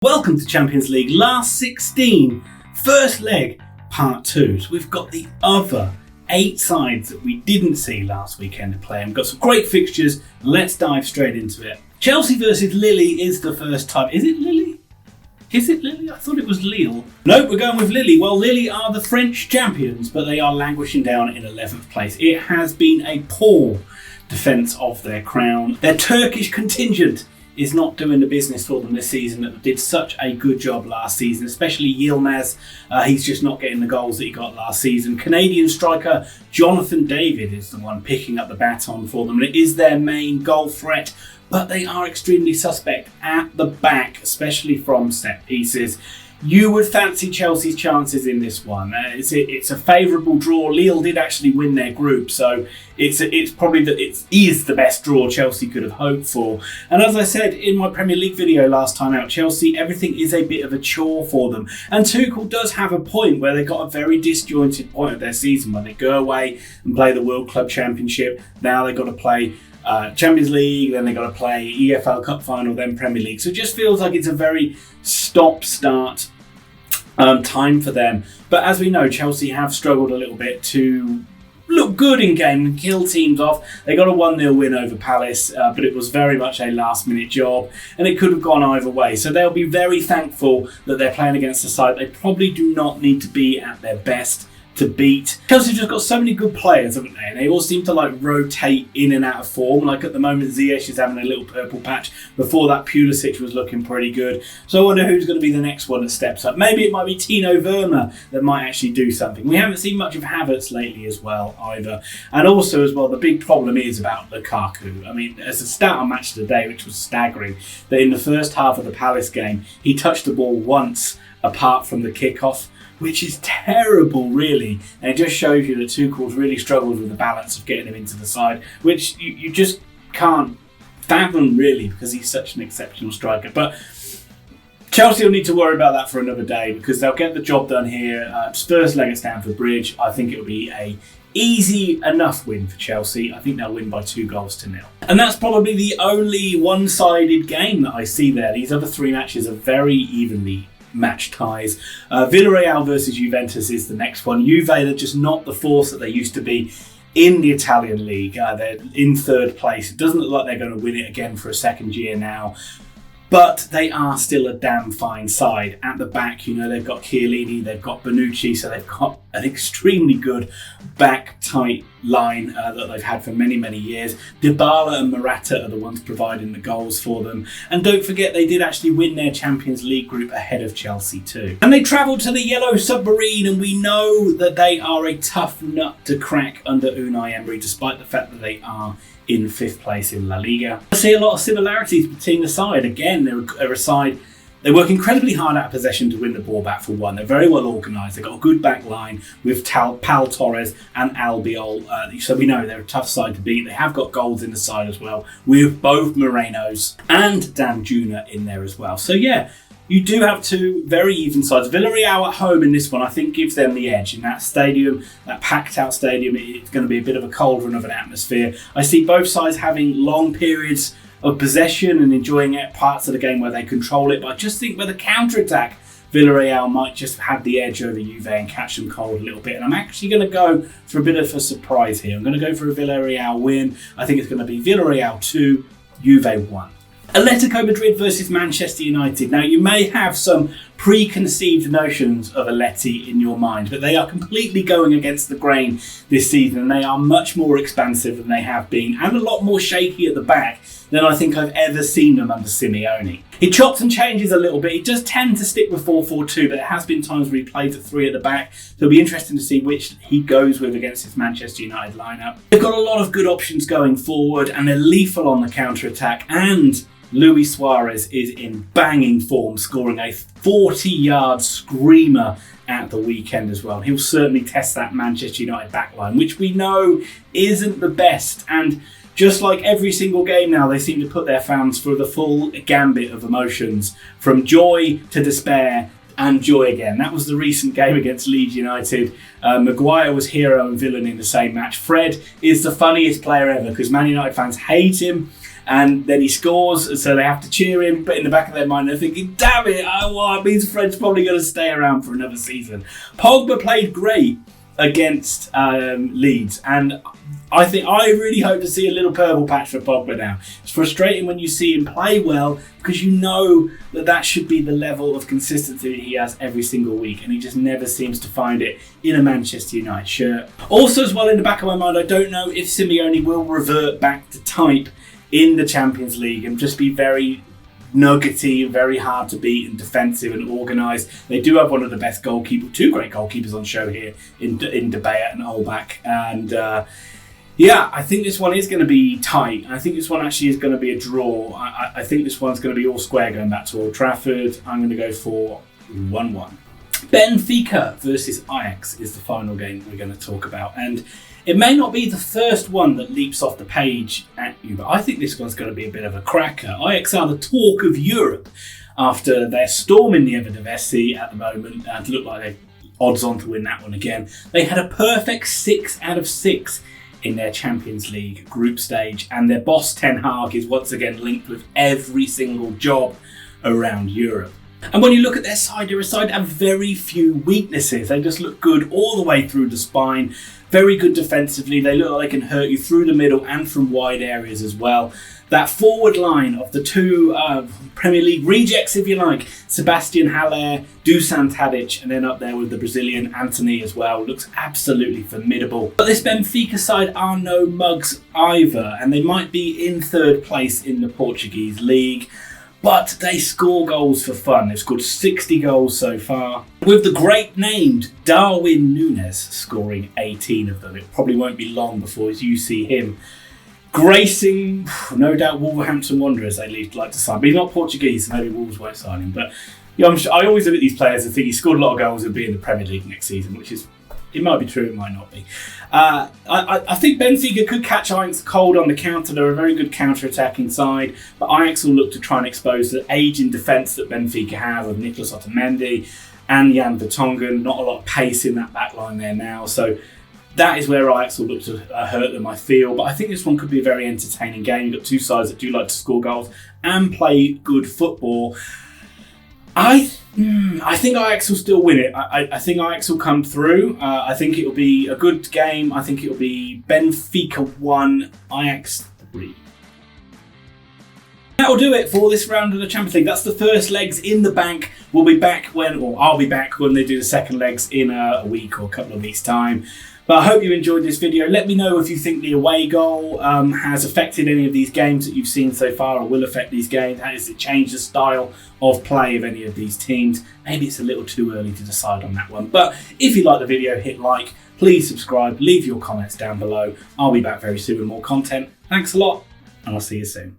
Welcome to Champions League Last 16, first leg, part 2. So we've got the other 8 sides that we didn't see last weekend to play. And we've got some great fixtures. Let's dive straight into it. Chelsea versus Lille is the first time. Is it Lille? Is it Lille? I thought it was Lille. Nope, we're going with Lille. Well, Lille are the French champions, but they are languishing down in 11th place. It has been a poor defence of their crown. Their Turkish contingent is not doing the business for them this season. That did such a good job last season, especially Yılmaz. He's just not getting the goals that he got last season. Canadian striker Jonathan David is the one picking up the baton for them, and it is their main goal threat, but they are extremely suspect at the back, especially from set pieces. You would fancy Chelsea's chances in this one. It's a favourable draw. Lille did actually win their group, so it's probably it is the best draw Chelsea could have hoped for. And as I said in my Premier League video last time out, Chelsea, everything is a bit of a chore for them. And Tuchel does have a point where they got a very disjointed point of their season when they go away and play the World Club Championship. Now they've got to play Champions League, then they've got to play EFL Cup final, then Premier League. So it just feels like it's a very stop-start time for them. But as we know, Chelsea have struggled a little bit to look good in game and kill teams off. They got a 1-0 win over Palace, but it was very much a last-minute job, and it could have gone either way. So they'll be very thankful that they're playing against a side they probably do not need to be at their best to beat. Chelsea just got so many good players, haven't they? And they all seem to rotate in and out of form. Like at the moment, Ziyech is having a little purple patch. Before that, Pulisic was looking pretty good. So I wonder who's going to be the next one that steps up. Maybe it might be Tino Werner that might actually do something. We haven't seen much of Havertz lately as well either. And also as well, the big problem is about Lukaku. I mean, there's a stat on Match of the Day which was staggering, that in the first half of the Palace game, he touched the ball once apart from the kickoff, which is terrible, really. And it just shows you that Tuchel's really struggled with the balance of getting him into the side, which you just can't fathom, really, because he's such an exceptional striker. But Chelsea will need to worry about that for another day, because they'll get the job done here. First leg at Stamford Bridge, I think it'll be a easy enough win for Chelsea. I think they'll win by 2-0. And that's probably the only one-sided game that I see there. These other 3 matches are very evenly match ties. Villarreal versus Juventus is the next one. Juve are just not the force that they used to be in the Italian league. They're in 3rd place. It doesn't look like they're going to win it again for a 2nd year now. But they are still a damn fine side. At the back, they've got Chiellini, they've got Bonucci, so they've got an extremely good back tight line that they've had for many, many years. Dybala and Morata are the ones providing the goals for them. And don't forget, they did actually win their Champions League group ahead of Chelsea too. And they travelled to the Yellow Submarine, and we know that they are a tough nut to crack under Unai Emery, despite the fact that they are in 5th place in La Liga. I see a lot of similarities between the side. Again, they're a side, they work incredibly hard out of possession to win the ball back for one. They're very well organised. They've got a good back line with Pal Torres and Albiol. So we know they're a tough side to beat. They have got goals in the side as well, with both Morenos and Dan Juna in there as well. So yeah, you do have 2 very even sides. Villarreal at home in this one, I think, gives them the edge. In that stadium, that packed-out stadium, it's going to be a bit of a cauldron of an atmosphere. I see both sides having long periods of possession and enjoying parts of the game where they control it. But I just think with a counter-attack, Villarreal might just have the edge over Juve and catch them cold a little bit. And I'm actually going to go for a bit of a surprise here. I'm going to go for a Villarreal win. I think it's going to be Villarreal 2, Juve 1. Atletico Madrid versus Manchester United. Now, you may have some preconceived notions of Aleti in your mind, but they are completely going against the grain this season, and they are much more expansive than they have been, and a lot more shaky at the back than I think I've ever seen them under Simeone. He chops and changes a little bit. He does tend to stick with 4-4-2, but there has been times where he plays at 3 at the back, so it'll be interesting to see which he goes with against his Manchester United lineup. They've got a lot of good options going forward, and they're lethal on the counter-attack, and Luis Suarez is in banging form, scoring a 40-yard screamer at the weekend as well. He'll certainly test that Manchester United backline, which we know isn't the best. And just like every single game now, they seem to put their fans through the full gambit of emotions, from joy to despair and joy again. That was the recent game against Leeds United. Maguire was hero and villain in the same match. Fred is the funniest player ever because Man United fans hate him and then he scores, so they have to cheer him, but in the back of their mind they're thinking, damn it, it means Fred's probably going to stay around for another season. Pogba played great against Leeds, and I really hope to see a little purple patch for Pogba now. It's frustrating when you see him play well, because you know that should be the level of consistency he has every single week, and he just never seems to find it in a Manchester United shirt. Also, as well, in the back of my mind, I don't know if Simeone will revert back to type in the Champions League and just be very nuggety and very hard to beat and defensive and organised. They do have one of the best goalkeepers, two great goalkeepers on show here in De Gea and Olbach, and I think this one is going to be tight. I think this one actually is going to be a draw. I think this one's going to be all square going back to Old Trafford. I'm going to go for 1-1. Benfica versus Ajax is the final game we're going to talk about, and it may not be the first one that leaps off the page at you, but I think this one's going to be a bit of a cracker. Ajax are the talk of Europe after their storming the Eredivisie at the moment, and look like they're odds on to win that one again. They had a perfect 6 out of 6 in their Champions League group stage, and their boss Ten Hag is once again linked with every single job around Europe. And when you look at their side, they're a side that have very few weaknesses. They just look good all the way through the spine. Very good defensively. They look like they can hurt you through the middle and from wide areas as well. That forward line of the two Premier League rejects, if you like, Sebastian Haller, Dusan Tadic, and then up there with the Brazilian Anthony as well, looks absolutely formidable. But this Benfica side are no mugs either, and they might be in third place in the Portuguese league, but they score goals for fun. They've scored 60 goals so far, with the great named Darwin Nunez scoring 18 of them. It probably won't be long before you see him gracing, no doubt, Wolverhampton Wanderers. They'd like to sign, but he's not Portuguese, so maybe Wolves won't sign him. But I always look at these players and think he scored a lot of goals and be in the Premier League next season, which is, it might be true, it might not be. I think Benfica could catch Ajax cold on the counter. They're a very good counter-attacking side, but Ajax will look to try and expose the aging defence that Benfica have of Nicolas Otamendi and Jan Vertonghen. Not a lot of pace in that back line there now, so that is where Ajax will look to hurt them, I feel. But I think this one could be a very entertaining game. You've got two sides that do like to score goals and play good football. I think Ajax will still win it. I think Ajax will come through. I think it will be a good game. I think it will be Benfica 1, Ajax 3. That'll do it for this round of the Champions League. That's the first legs in the bank. I'll be back when they do the second legs in a week or a couple of weeks' time. But I hope you enjoyed this video. Let me know if you think the away goal has affected any of these games that you've seen so far, or will affect these games. How does it change the style of play of any of these teams? Maybe it's a little too early to decide on that one. But if you like the video, hit like, please subscribe, leave your comments down below. I'll be back very soon with more content. Thanks a lot, and I'll see you soon.